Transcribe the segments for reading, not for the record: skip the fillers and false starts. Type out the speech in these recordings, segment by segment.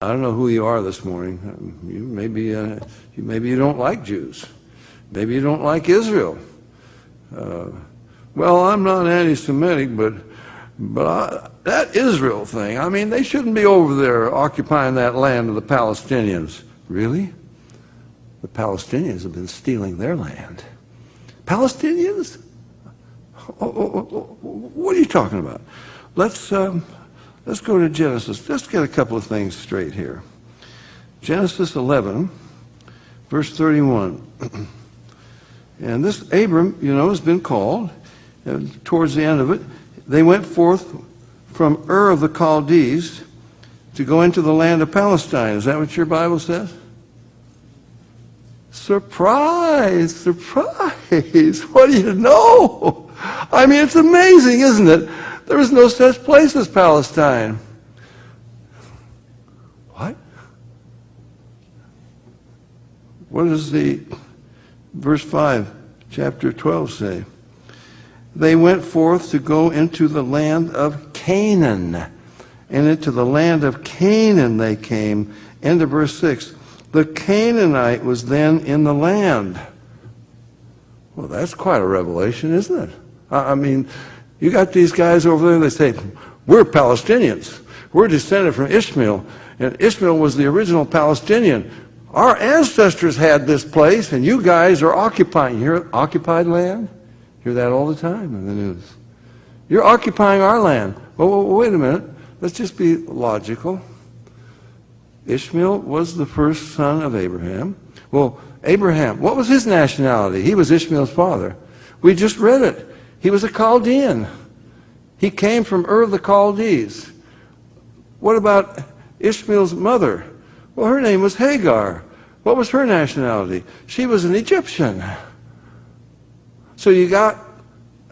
I don't know who you are this morning. Maybe you don't like Jews. Maybe you don't like Israel. Well, I'm not anti-Semitic, but that Israel thing, I mean, they shouldn't be over there occupying that land of the Palestinians. Really? The Palestinians have been stealing their land. Palestinians? What are you talking about? Let's go to Genesis. Let's get a couple of things straight here. Genesis 11, verse 31. And this Abram, has been called. And towards the end of it, they went forth from Ur of the Chaldees to go into the land of Palestine. Is that what your Bible says? Surprise! Surprise! What do you know? I mean, it's amazing, isn't it? There is no such place as Palestine. What? What does the verse 5, chapter 12 say? They went forth to go into the land of Canaan. And into the land of Canaan they came. End of verse 6. The Canaanite was then in the land. Well, that's quite a revelation, isn't it? I mean, you got these guys over there, they say, we're Palestinians. We're descended from Ishmael. And Ishmael was the original Palestinian. Our ancestors had this place, and you guys are occupying. You hear occupied land? Hear that all the time in the news. You're occupying our land. Well, wait a minute. Let's just be logical. Ishmael was the first son of Abraham. Well, Abraham, what was his nationality? He was Ishmael's father. We just read it. He was a Chaldean. He came from Ur of the Chaldees. What about Ishmael's mother? Well, her name was Hagar. What was her nationality? She was an Egyptian. So you got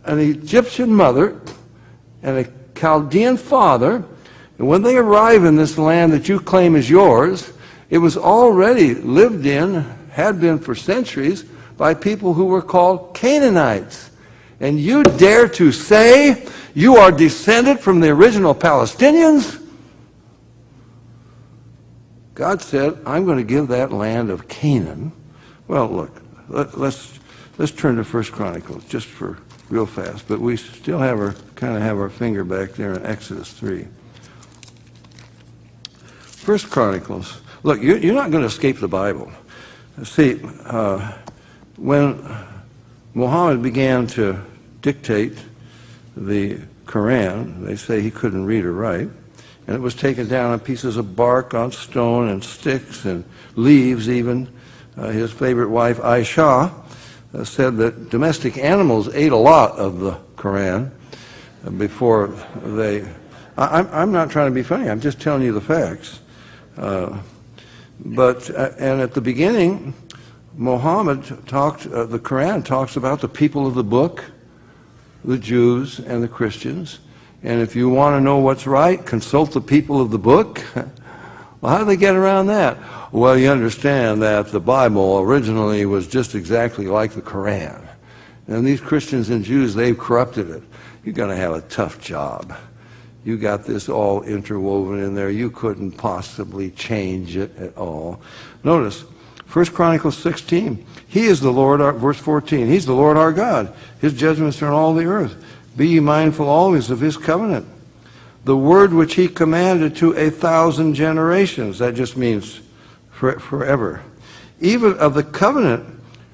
an Egyptian mother and a Chaldean father, and when they arrive in this land that you claim is yours, it was already lived in, had been for centuries, by people who were called Canaanites. And you dare to say you are descended from the original Palestinians? God said, I'm going to give that land of Canaan. Well, look, let's turn to 1 Chronicles just for real fast, but we still have our finger back there in Exodus 3. 1 Chronicles. Look, you're not going to escape the Bible. See, when Muhammad began to dictate the Quran, they say he couldn't read or write, and it was taken down on pieces of bark, on stone, and sticks, and leaves even. His favorite wife, Aisha, said that domestic animals ate a lot of the Quran before they... I'm not trying to be funny, I'm just telling you the facts. And at the beginning, Muhammad the Quran talks about the people of the book, the Jews and the Christians. And if you want to know what's right, consult the people of the book. Well, how do they get around that? Well, you understand that the Bible originally was just exactly like the Quran. And these Christians and Jews, they've corrupted it. You're going to have a tough job. You got this all interwoven in there. You couldn't possibly change it at all. Notice, 1 Chronicles 16. He is the Lord, verse 14. He's the Lord our God. His judgments are on all the earth. Be ye mindful always of his covenant. The word which he commanded to 1,000 generations. That just means forever. Even of the covenant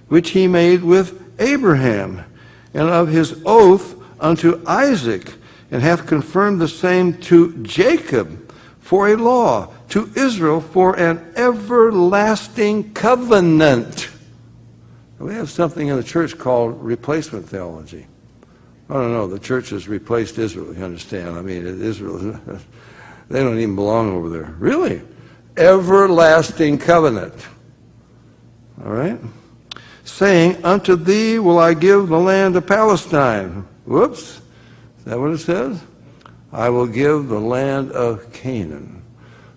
which he made with Abraham, and of his oath unto Isaac, and hath confirmed the same to Jacob for a law, to Israel for an everlasting covenant. We have something in the church called replacement theology. I don't know, the church has replaced Israel, you understand? I mean, Israel, they don't even belong over there. Really? Everlasting covenant. All right? Saying, unto thee will I give the land of Palestine. Whoops. Is that what it says? I will give the land of Canaan.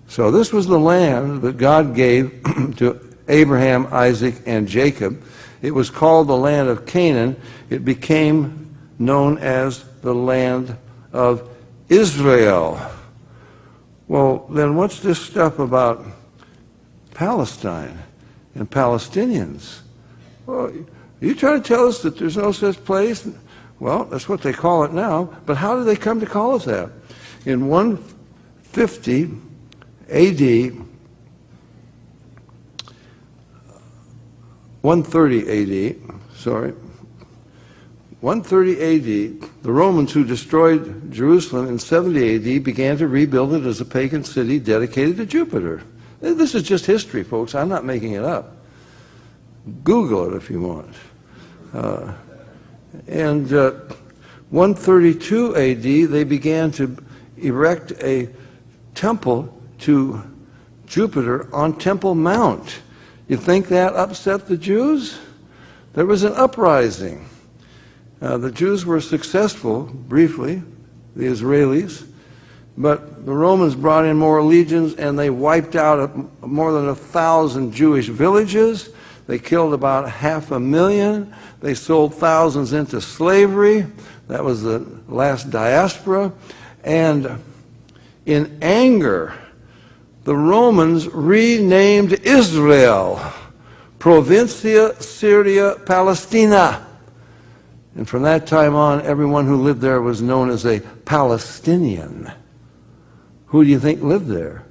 So this was the land that God gave to Abraham, Isaac, and Jacob. It was called the land of Canaan. It became known as the land of Israel. Well, then what's this stuff about Palestine and Palestinians? Well, are you trying to tell us that there's no such place? Well, that's what they call it now, but how did they come to call it that? In 150 AD, 130 AD, sorry, 130 AD, the Romans who destroyed Jerusalem in 70 AD began to rebuild it as a pagan city dedicated to Jupiter. This is just history, folks. I'm not making it up. Google it if you want. And 132 AD, they began to erect a temple to Jupiter on Temple Mount. You think that upset the Jews? There was an uprising. The Jews were successful, briefly, the Israelis, but the Romans brought in more legions and they wiped out more than 1,000 Jewish villages. They killed about 500,000. They sold thousands into slavery. That was the last diaspora. And in anger, the Romans renamed Israel Provincia Syria Palestina. And from that time on, everyone who lived there was known as a Palestinian. Who do you think lived there?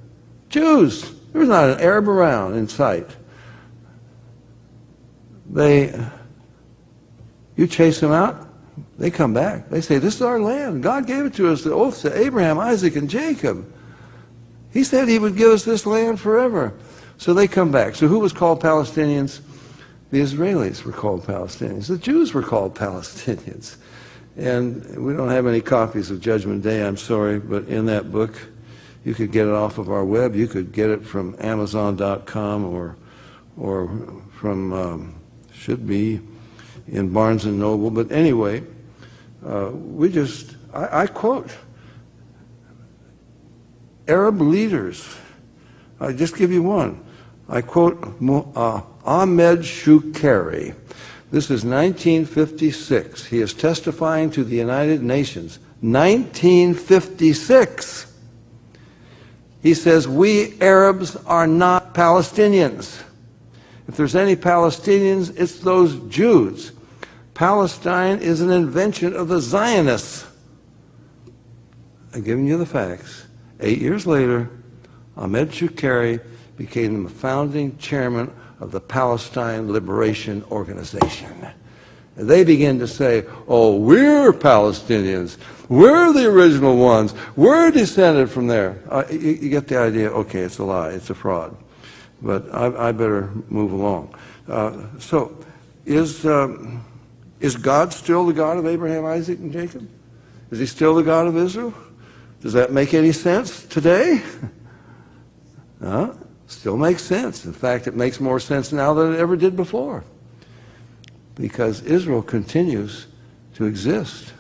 Jews. There was not an Arab around in sight. You chase them out, they come back. They say, this is our land. God gave it to us, the oath to Abraham, Isaac, and Jacob. He said he would give us this land forever. So they come back. So who was called Palestinians? The Israelis were called Palestinians. The Jews were called Palestinians. And we don't have any copies of Judgment Day, I'm sorry, but in that book, you could get it off of our web. You could get it from Amazon.com or from, should be in Barnes & Noble. But anyway, I quote Arab leaders. I'll just give you one. I quote Ahmed Shukeri. This is 1956. He is testifying to the United Nations. 1956. He says, we Arabs are not Palestinians. If there's any Palestinians, it's those Jews. Palestine is an invention of the Zionists. I'm giving you the facts. 8 years later, Ahmed Shukeri became the founding chairman of the Palestine Liberation Organization. And they begin to say, oh, we're Palestinians. We're the original ones. We're descended from there. You get the idea? Okay, it's a lie. It's a fraud. But I better move along. So, is God still the God of Abraham, Isaac, and Jacob? Is he still the God of Israel? Does that make any sense today? No, still makes sense. In fact, it makes more sense now than it ever did before. Because Israel continues to exist.